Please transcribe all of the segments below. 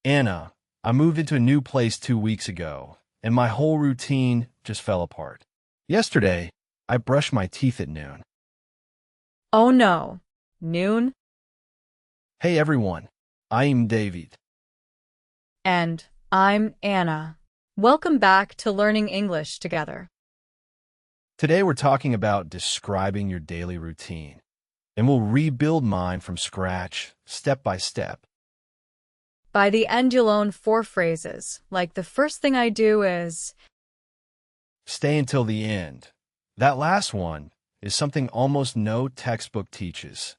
Anna, I moved into a new place 2 weeks ago, and my whole routine just fell apart. Yesterday, I brushed my teeth at noon. Oh no. Noon? Hey everyone, I'm David. And I'm Anna. Welcome back to Learning English together. Today we're talking about describing your daily routine, and we'll rebuild mine from scratch, step by step. By the end, you'll own 4 phrases, like the first thing I do is, Stay until the end. That last one is something almost no textbook teaches.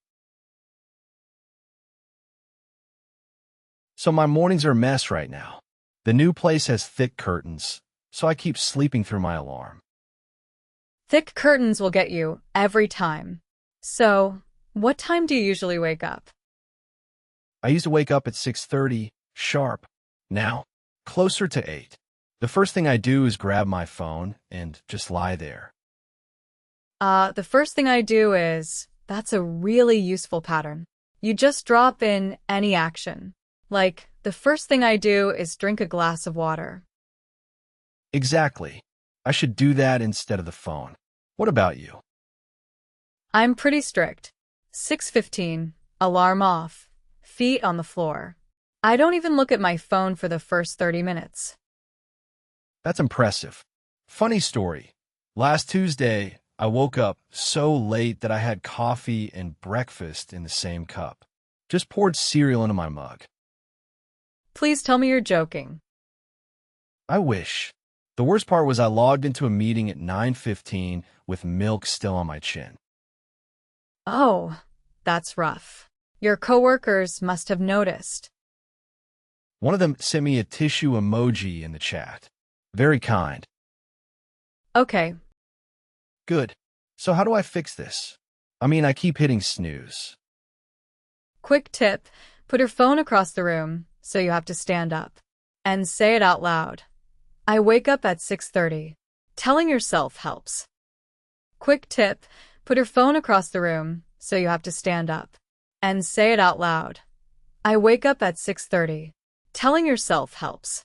So my mornings are a mess right now. The new place has thick curtains, so I keep sleeping through my alarm. thick curtains will get you every time. So, what time do you usually wake up? I used to wake up at 6:30 sharp. Now, closer to 8. The first thing I do is grab my phone and just lie there. The first thing I do is, that's a really useful pattern. You just drop in any action. Like, the first thing I do is drink a glass of water. Exactly. I should do that instead of the phone. What about you? I'm pretty strict. 6:15, alarm off, feet on the floor. I don't even look at my phone for the first 30 minutes. That's impressive. Funny story. Last Tuesday, I woke up so late that I had coffee and breakfast in the same cup. Just poured cereal into my mug. Please tell me you're joking. I wish. The worst part was I logged into a meeting at 9:15 with milk still on my chin. Oh, that's rough. Your coworkers must have noticed. One of them sent me a tissue emoji in the chat. Very kind. Okay, Good. So how do I fix this? I keep hitting snooze. quick tip, put your phone across the room so you have to stand up. And say it out loud. I wake up at 6:30. Telling yourself helps. Quick tip, put your phone across the room so you have to stand up. And say it out loud. I wake up at 6:30. Telling yourself helps.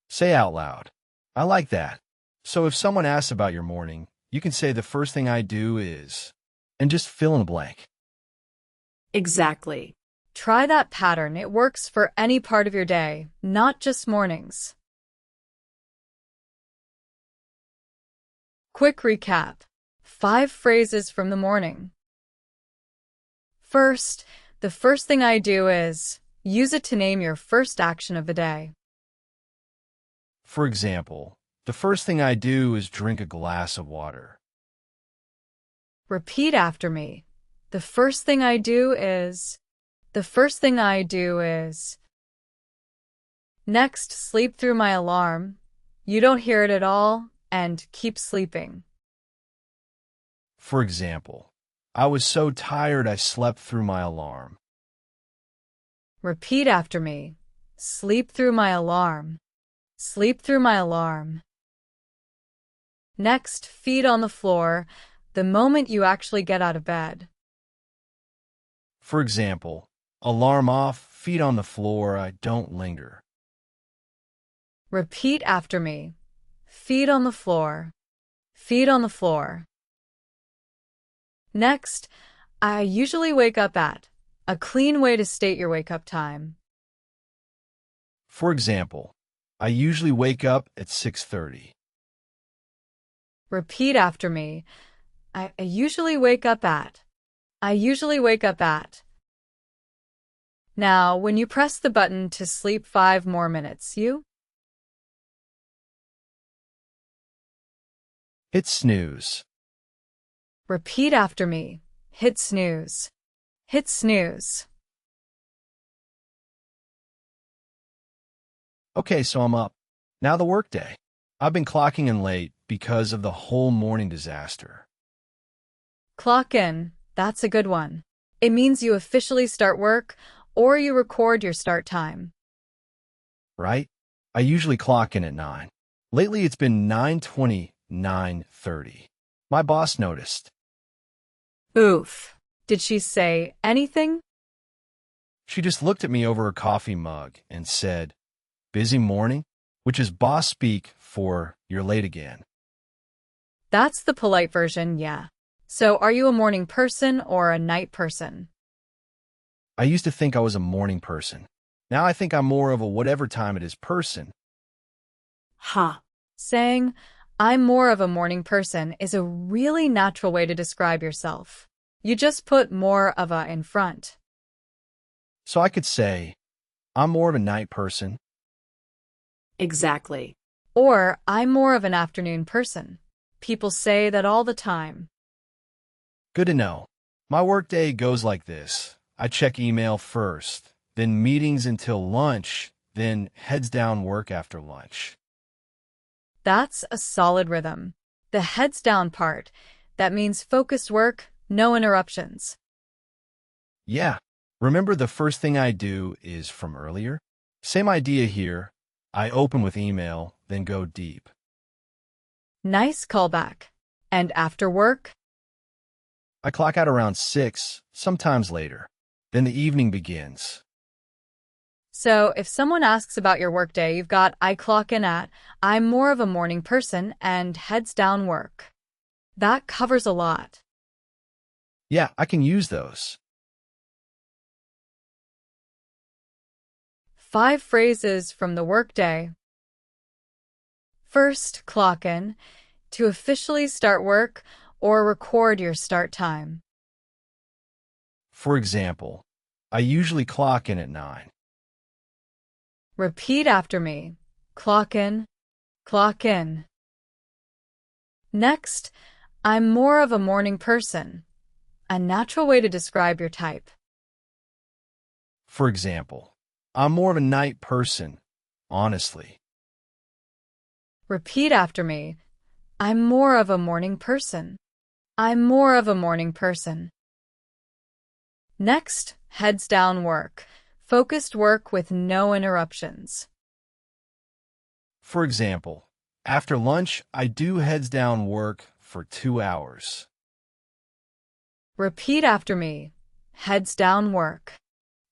Say out loud. I like that. So if someone asks about your morning, you can say the first thing I do is, and just fill in a blank. Exactly. Try that pattern. It works for any part of your day, not just mornings. Quick recap. 5 phrases from the morning. First, the first thing I do is, use it to name your first action of the day. For example, the first thing I do is drink a glass of water. Repeat after me. The first thing I do is. The first thing I do is. Next, sleep through my alarm. You don't hear it at all, and keep sleeping. For example, I was so tired I slept through my alarm. Repeat after me. Sleep through my alarm. Sleep through my alarm. Next, feet on the floor, the moment you actually get out of bed. For example, alarm off, feet on the floor, I don't linger. Repeat after me. Feet on the floor. Feet on the floor. Next, I usually wake up at. A clean way to state your wake-up time. For example, I usually wake up at 6:30. Repeat after me. I usually wake up at. I usually wake up at. Now, when you press the button to sleep 5 more minutes, you Hit snooze. repeat after me. Hit snooze. Hit snooze. Okay, so I'm up. Now the workday. I've been clocking in late because of the whole morning disaster. Clock in. That's a good one. It means you officially start work or you record your start time. Right? I usually clock in at 9. Lately it's been 9:20, 9:30. My boss noticed. Oof. Did she say anything? She just looked at me over her coffee mug and said, "Busy morning?" which is boss speak for "you're late again." That's the polite version, yeah. So are you a morning person or a night person? I used to think I was a morning person. Now I think I'm more of a whatever time it is person. Ha. Saying, I'm more of a morning person is a really natural way to describe yourself. You just put more of a in front. So I could say, I'm more of a night person. Exactly. Or, I'm more of an afternoon person. People say that all the time. Good to know. My workday goes like this. I check email first, then meetings until lunch, then heads down work after lunch. That's a solid rhythm. The heads down part, that means focused work, no interruptions. Yeah. Remember the first thing I do is from earlier? Same idea here. I open with email, then go deep. Nice callback. And after work? I clock out around 6, sometimes later. Then the evening begins. So if someone asks about your workday, you've got I clock in at, I'm more of a morning person, and heads down work. That covers a lot. Yeah, I can use those. 5 phrases from the workday. First, clock in, to officially start work or record your start time. For example, I usually clock in at 9. Repeat after me. Clock in, clock in. Next, I'm more of a morning person. A natural way to describe your type. For example, I'm more of a night person, honestly. Repeat after me. I'm more of a morning person. I'm more of a morning person. Next, heads down work. Focused work with no interruptions. For example, after lunch, I do heads down work for 2 hours. Repeat after me. Heads down work.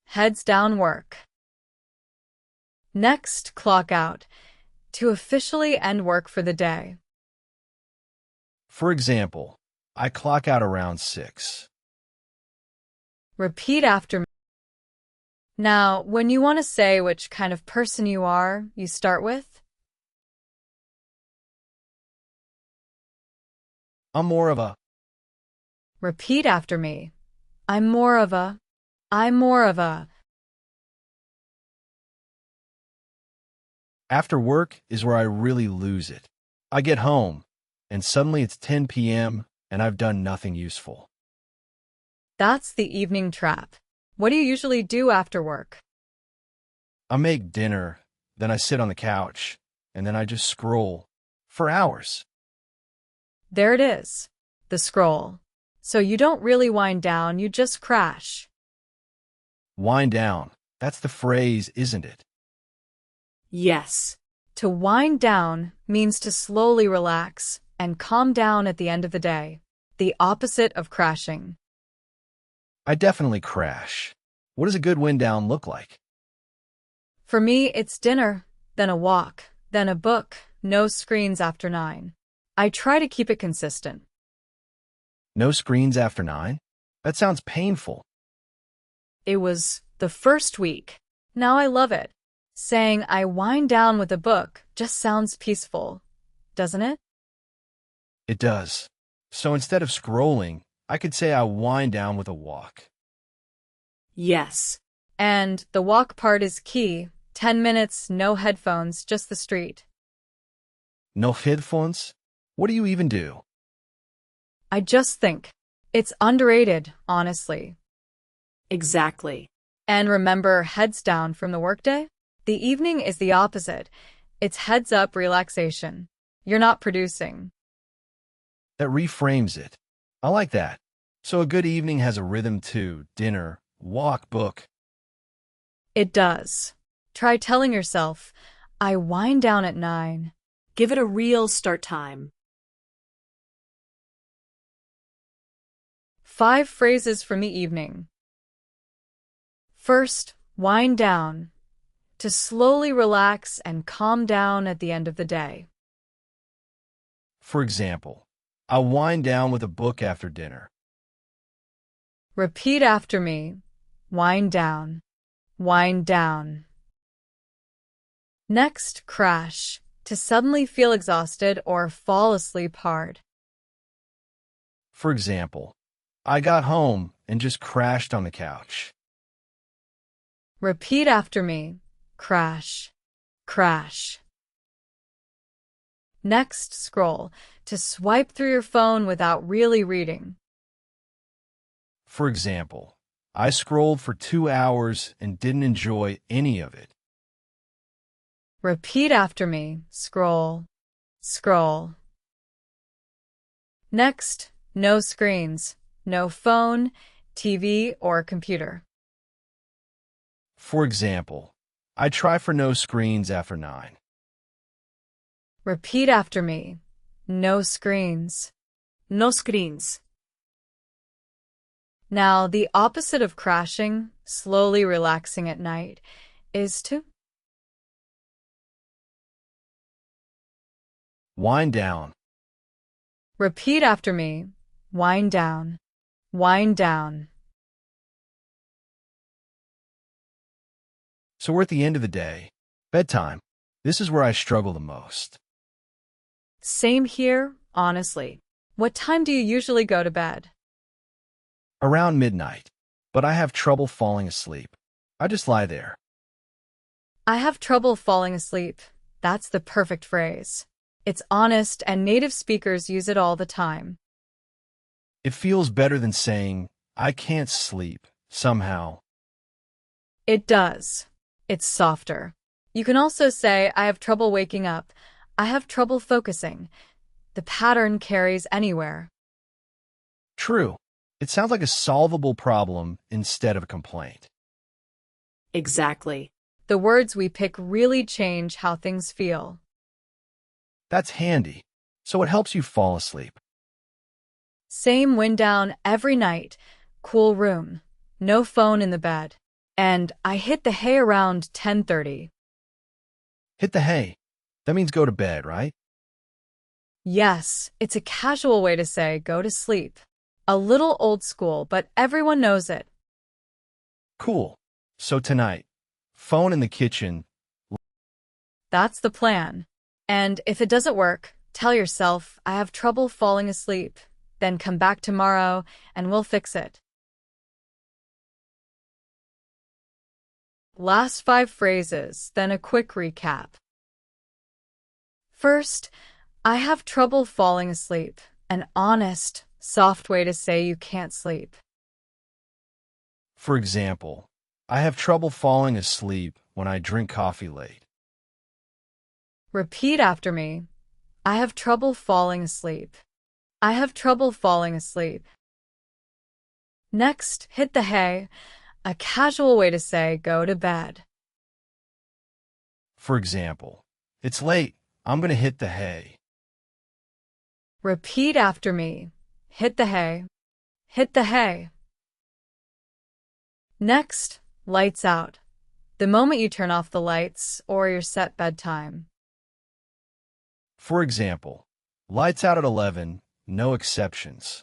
Heads down work. Next, clock out. To officially end work for the day. For example, I clock out around 6. Repeat after me. Now, when you want to say which kind of person you are, you start with, I'm more of a. repeat after me. I'm more of a. I'm more of a. After work is where I really lose it. I get home, and suddenly it's 10 p.m., and I've done nothing useful. That's the evening trap. What do you usually do after work? I make dinner, then I sit on the couch, and then I just scroll for hours. There it is. The scroll. So you don't really wind down, you just crash. Wind down. That's the phrase, isn't it? Yes. To wind down means to slowly relax and calm down at the end of the day. The opposite of crashing. I definitely crash. What does a good wind down look like? For me, it's dinner, then a walk, then a book, no screens after 9. I try to keep it consistent. No screens after 9? That sounds painful. It was the first week. Now I love it. Saying I wind down with a book just sounds peaceful, doesn't it? It does. So instead of scrolling, I could say I wind down with a walk. Yes. And the walk part is key. 10 minutes, no headphones, just the street. No headphones? What do you even do? I just think. It's underrated, honestly. Exactly. And remember, heads down from the workday? The evening is the opposite. It's heads up relaxation. You're not producing. That reframes it. I like that. So a good evening has a rhythm too. Dinner, walk, book. It does. Try telling yourself, I wind down at 9. Give it a real start time. 5 phrases from the evening. First, wind down to slowly relax and calm down at the end of the day. For example, I wind down with a book after dinner. Repeat after me. Wind down. Wind down. Next, crash to suddenly feel exhausted or fall asleep hard. For example, I got home and just crashed on the couch. Repeat after me. Crash. Crash. Next, scroll to swipe through your phone without really reading. For example, I scrolled for 2 hours and didn't enjoy any of it. Repeat after me. Scroll. Scroll. Next, no screens. No phone, TV, or computer. For example, I try for no screens after 9. Repeat after me. No screens. No screens. Now, the opposite of crashing, slowly relaxing at night, is to Wind down. repeat after me. Wind down. Wind down. So we're at the end of the day. Bedtime. This is where I struggle the most. Same here, honestly. What time do you usually go to bed? Around midnight. But I have trouble falling asleep. I just lie there. I have trouble falling asleep. That's the perfect phrase. It's honest, and native speakers use it all the time. It feels better than saying, I can't sleep, somehow. It does. It's softer. You can also say, I have trouble waking up. I have trouble focusing. The pattern carries anywhere. True. It sounds like a solvable problem instead of a complaint. Exactly. The words we pick really change how things feel. That's handy, so it helps you fall asleep. Same wind down every night. Cool room. No phone in the bed. And I hit the hay around 10:30. Hit the hay. That means go to bed, right? Yes, it's a casual way to say go to sleep. A little old school, but everyone knows it. Cool. So tonight, phone in the kitchen. That's the plan. And if it doesn't work, tell yourself, I have trouble falling asleep. Then come back tomorrow and we'll fix it. Last 5 phrases, then a quick recap. First, I have trouble falling asleep. An honest, soft way to say you can't sleep. For example, I have trouble falling asleep when I drink coffee late. Repeat after me. I have trouble falling asleep. I have trouble falling asleep. Next, hit the hay, a casual way to say go to bed. For example, it's late. I'm going to hit the hay. Repeat after me. Hit the hay. Hit the hay. Next, lights out. The moment you turn off the lights or your set bedtime. For example, lights out at 11, no exceptions.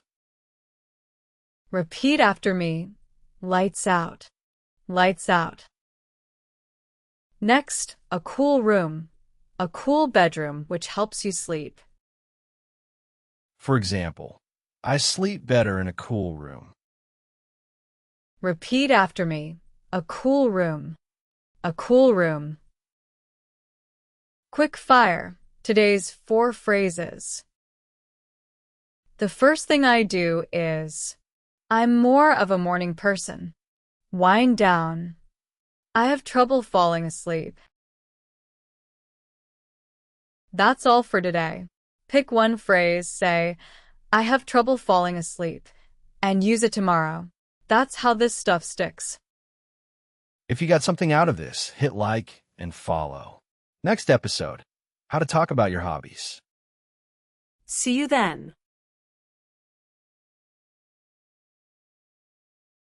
Repeat after me. Lights out. Lights out. Next, a cool room. A cool bedroom which helps you sleep. For example, I sleep better in a cool room. Repeat after me. A cool room. A cool room. Quick fire. Today's 4 phrases. The first thing I do is, I'm more of a morning person. Wind down. I have trouble falling asleep. That's all for today. Pick one phrase, say, I have trouble falling asleep, and use it tomorrow. That's how this stuff sticks. If you got something out of this, hit like and follow. Next episode, how to talk about your hobbies. See you then.